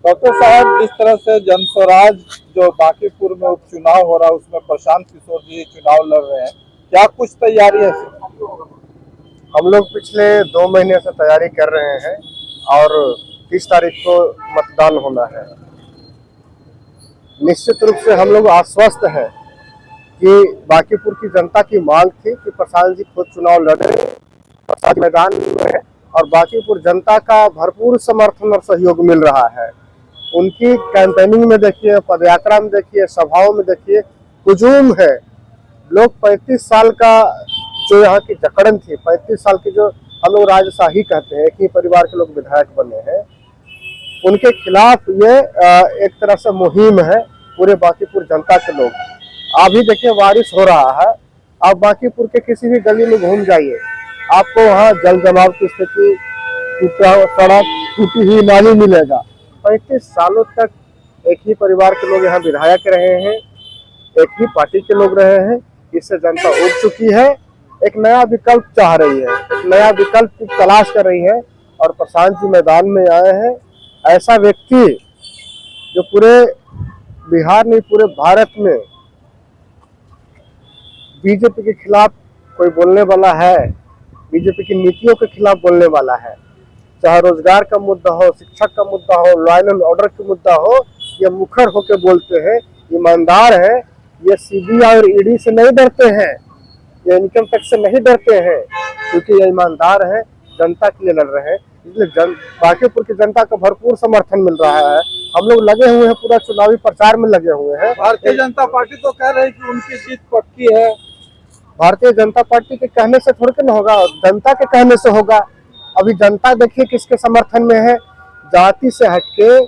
Doctor साहब, जिस तरह से जन स्वराज जो बांकीपुर में उपचुनाव हो रहा है उसमें प्रशांत किशोर जी चुनाव लड़ रहे हैं, क्या कुछ तैयारी है? हम लोग पिछले 2 महीने से तैयारी कर रहे हैं और 30 तारीख को मतदान होना है। निश्चित रूप से हम लोग आश्वस्त हैं कि बांकीपुर की जनता की मांग थी कि प्रशांत जी खुद चुनाव लड़े, प्रशांत मैदान में है और बांकीपुर जनता का भरपूर समर्थन और सहयोग मिल रहा है। उनकी कैंपेनिंग में देखिए, पदयात्रा में देखिए, सभाओं में देखिए, हुजूम है। लोग 35 साल का जो यहाँ की जकड़न थी, 35 साल की जो हम लोग राजशाही कहते हैं, एक ही परिवार के लोग विधायक बने हैं, उनके खिलाफ ये एक तरह से मुहिम है पूरे बांकीपुर जनता के लोग। अभी देखिए बारिश हो रहा है, आप बांकीपुर के किसी भी गली में घूम जाइए, आपको वहाँ जल जमाव की स्थिति, सड़क, टूटी हुई नाली मिलेगा। 35 सालों तक एक ही परिवार के लोग यहाँ विधायक रहे हैं, एक ही पार्टी के लोग रहे हैं। इससे जनता उब चुकी है, एक नया विकल्प चाह रही है, एक नया विकल्प की तलाश कर रही है और प्रशांत जी मैदान में आए हैं। ऐसा व्यक्ति जो पूरे बिहार नहीं पूरे भारत में बीजेपी के खिलाफ कोई बोलने वाला है, बीजेपी की नीतियों के खिलाफ बोलने वाला है, चाहे रोजगार का मुद्दा हो, शिक्षक का मुद्दा हो, लॉ एंड ऑर्डर का मुद्दा हो, ये मुखर होकर बोलते हैं, ईमानदार है। ये सीबीआई और ईडी से नहीं डरते हैं, ये इनकम टैक्स से नहीं डरते हैं, क्योंकि ये ईमानदार है, जनता के लिए लड़ रहे हैं। इसलिए बांकीपुर की जनता का भरपूर समर्थन मिल रहा है। हम लोग लगे हुए हैं, पूरा चुनावी प्रचार में लगे हुए हैं। भारतीय जनता पार्टी तो कह रही है कि उनकी जीत पक्की है। भारतीय जनता पार्टी के कहने से थोड़ी ना होगा, जनता के कहने से होगा। अभी जनता देखिए किसके समर्थन में है, जाति से हटके,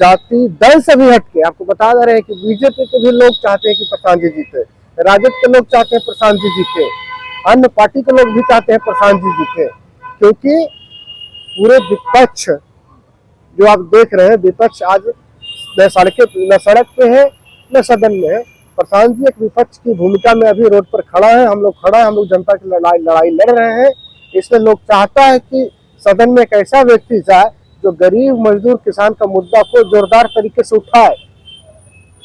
जाति दल से भी हटके। आपको बता रहे हैं कि बीजेपी के भी लोग चाहते हैं कि प्रशांत जी जीते, राजद के लोग चाहते हैं प्रशांत जी जीते, अन्य पार्टी के लोग भी चाहते हैं प्रशांत जी जीते, क्योंकि पूरे विपक्ष जो आप देख रहे हैं, विपक्ष आज न सड़क पे है न सदन में है। प्रशांत जी एक विपक्ष की भूमिका में अभी रोड पर खड़ा है, हम लोग खड़ा है, हम लोग जनता की लड़ाई लड़ रहे हैं। इसलिए लोग चाहता है कि सदन में एक ऐसा व्यक्ति जाए जो गरीब मजदूर किसान का मुद्दा को जोरदार तरीके से उठाए।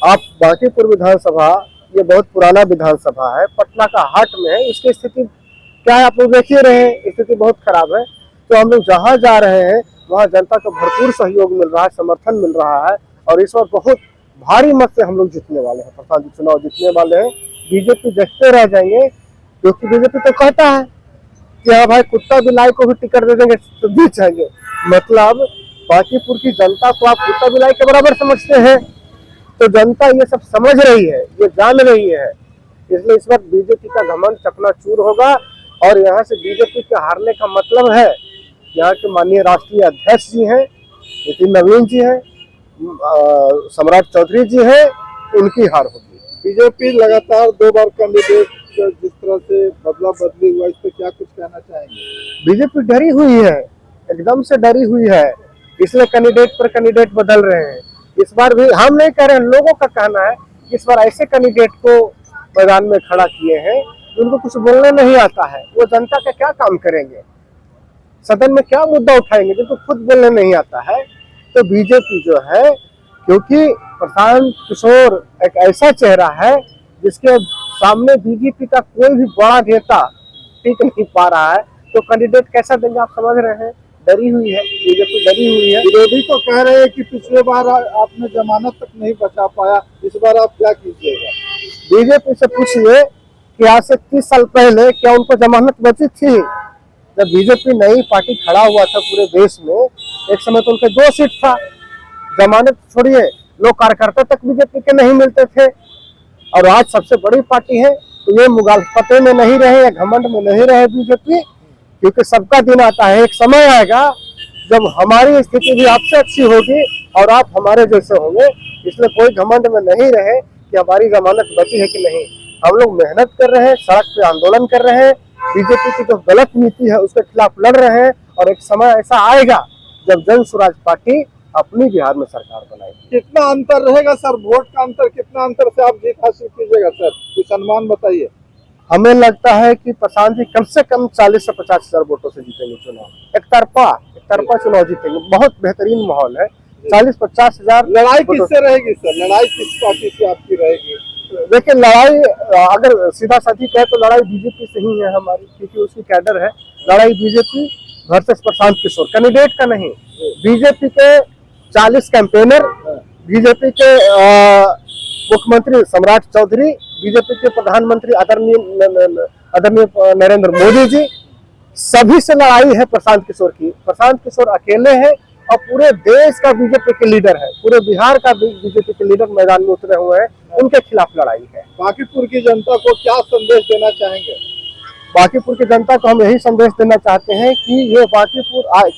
आप बांकीपुर विधानसभा, ये बहुत पुराना विधानसभा है, पटना का हाट में है, इसकी स्थिति क्या है आप लोग देख ही रहे हैं, स्थिति बहुत खराब है। तो हम लोग जहाँ जा रहे हैं वहाँ जनता का भरपूर सहयोग मिल रहा है, समर्थन मिल रहा है और इस बार बहुत भारी मत से हम लोग जीतने वाले हैं, प्रशांत जी चुनाव जीतने वाले हैं। बीजेपी देखते रह जाएंगे, क्योंकि बीजेपी तो कहता है कि हाँ भाई, कुत्ता बिलाई को भी टिकट दे देंगे तो जीत जाएंगे। मतलब बांकीपुर की जनता को आप कुत्ता बिलाई के बराबर समझते हैं, तो जनता ये सब समझ रही है, ये जान रही है। इसलिए इस वक्त बीजेपी का घमंड चकनाचूर होगा और यहाँ से बीजेपी के हारने का मतलब है, यहाँ के माननीय राष्ट्रीय अध्यक्ष जी हैं, नितिन नवीन जी हैं, सम्राट चौधरी जी हैं, उनकी हार होगी। बीजेपी लगातार 2 बार कैंडिडेट जिस तरह से बदला बदली हुआ, इस पर क्या कुछ कहना चाहेंगे? बीजेपी डरी हुई है, एकदम से डरी हुई है, इसलिए कैंडिडेट पर कैंडिडेट बदल रहे हैं। इस बार भी हम नहीं कह रहे हैं, लोगों का कहना है कि इस बार ऐसे कैंडिडेट को मैदान में खड़ा किए हैं जिनको कुछ बोलने नहीं आता है। वो जनता का क्या काम करेंगे, सदन में क्या मुद्दा उठाएंगे जिनको खुद बोलने नहीं आता है। तो बीजेपी जो है, क्योंकि प्रशांत किशोर एक ऐसा चेहरा है जिसके सामने बीजेपी का कोई भी बड़ा नेता टिक नहीं पा रहा है, तो कैंडिडेट कैसा देंगे आप समझ रहे हैं। डरी हुई है बीजेपी, डरी हुई है। विरोधी तो कह रहे हैं कि पिछले बार आपने जमानत तक नहीं बचा पाया, इस बार आप क्या कीजिएगा? बीजेपी से पूछिए कि आज से 30 साल पहले क्या उनको जमानत बची थी? जब बीजेपी नई पार्टी खड़ा हुआ था पूरे देश में, एक समय तो उनके 2 सीट था। जमानत छोड़िए, लोग कार्यकर्ता तक बीजेपी के नहीं मिलते थे और आज सबसे बड़ी पार्टी है। तो ये मुगालफते में नहीं रहे या घमंड में नहीं रहे बीजेपी, क्योंकि सबका दिन आता है, एक समय आएगा जब हमारी स्थिति भी आपसे अच्छी होगी और आप हमारे जैसे होंगे। इसलिए कोई घमंड में नहीं रहे कि हमारी जमानत बची है कि नहीं। हम लोग मेहनत कर रहे हैं, सड़क पे आंदोलन कर रहे हैं, बीजेपी की जो गलत नीति है उसके खिलाफ लड़ रहे हैं और एक समय ऐसा आएगा जब जन स्वराज पार्टी अपनी बिहार में सरकार बनाएगी। कितना अंतर रहेगा सर, वोट का अंतर, कितना अंतर से आप जीत हासिल कीजिएगा सर, कुछ अनुमान बताइए। हमें लगता है कि प्रशांत जी कम से कम 40 से 50 हजार वोटों से जीतेंगे चुनाव। एक तरफा चुनाव जीतेंगे। बहुत बेहतरीन माहौल है, 40-50 हजार लड़ाई किससे रहेगी सर? लड़ाई किस पार्टी से आपकी रहेगी? देखिए लड़ाई अगर सीधा साधी कहे तो लड़ाई बीजेपी से ही है हमारी, क्योंकि उसकी कैडर है। लड़ाई BJP versus Prashant Kishor, candidate का नहीं। बीजेपी के 40 कैंपेनर, बीजेपी के मुख्यमंत्री सम्राट चौधरी, बीजेपी के प्रधानमंत्री आदरणीय नरेंद्र मोदी जी, सभी से लड़ाई है प्रशांत किशोर की। प्रशांत किशोर अकेले हैं और पूरे देश का बीजेपी के लीडर है, पूरे बिहार का बीजेपी के लीडर मैदान में उतरे हुए हैं, उनके खिलाफ लड़ाई है। बांकीपुर की जनता को क्या संदेश देना चाहेंगे? बांकीपुर की जनता को हम यही संदेश देना चाहते हैं कि ये बांकीपुर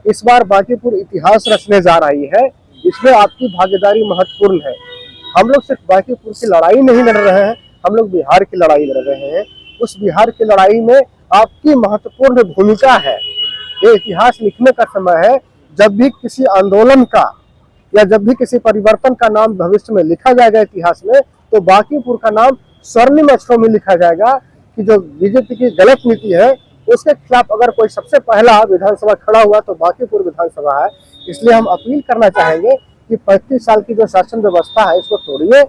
इस बार बांकीपुर इतिहास रचने जा रही है, इसमें आपकी भागीदारी महत्वपूर्ण है। हम लोग सिर्फ बांकीपुर की लड़ाई नहीं लड़ रहे हैं, हम लोग बिहार की लड़ाई लड़ रहे हैं। उस बिहार की लड़ाई में आपकी महत्वपूर्ण भूमिका है। ये इतिहास लिखने का समय है। जब भी किसी आंदोलन का या जब भी किसी परिवर्तन का नाम भविष्य में लिखा जाएगा इतिहास में, तो बांकीपुर का नाम स्वर्णिम अक्षरों में लिखा जाएगा कि जो बीजेपी की गलत नीति है उसके खिलाफ अगर कोई सबसे पहला विधानसभा खड़ा हुआ तो बांकीपुर विधानसभा है। इसलिए हम अपील करना चाहेंगे कि 35 साल की जो शासन व्यवस्था है इसको तोड़िए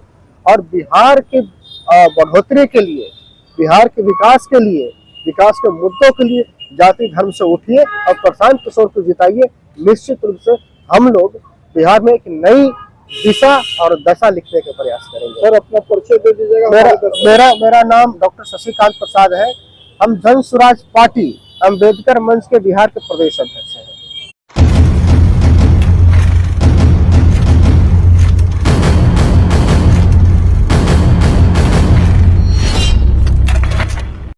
और बिहार की बढ़ोतरी के लिए, बिहार के विकास के लिए, विकास के मुद्दों के लिए जाति धर्म से उठिए और प्रशांत किशोर को जिताइए। निश्चित रूप से हम लोग बिहार में एक नई दिशा और दशा लिखने का प्रयास करेंगे। सर अपना परिचय दे दीजिएगा। मेरा नाम डॉक्टर शशिकांत प्रसाद है। हम जन स्वराज पार्टी अम्बेडकर मंच के बिहार के प्रदेश अध्यक्ष।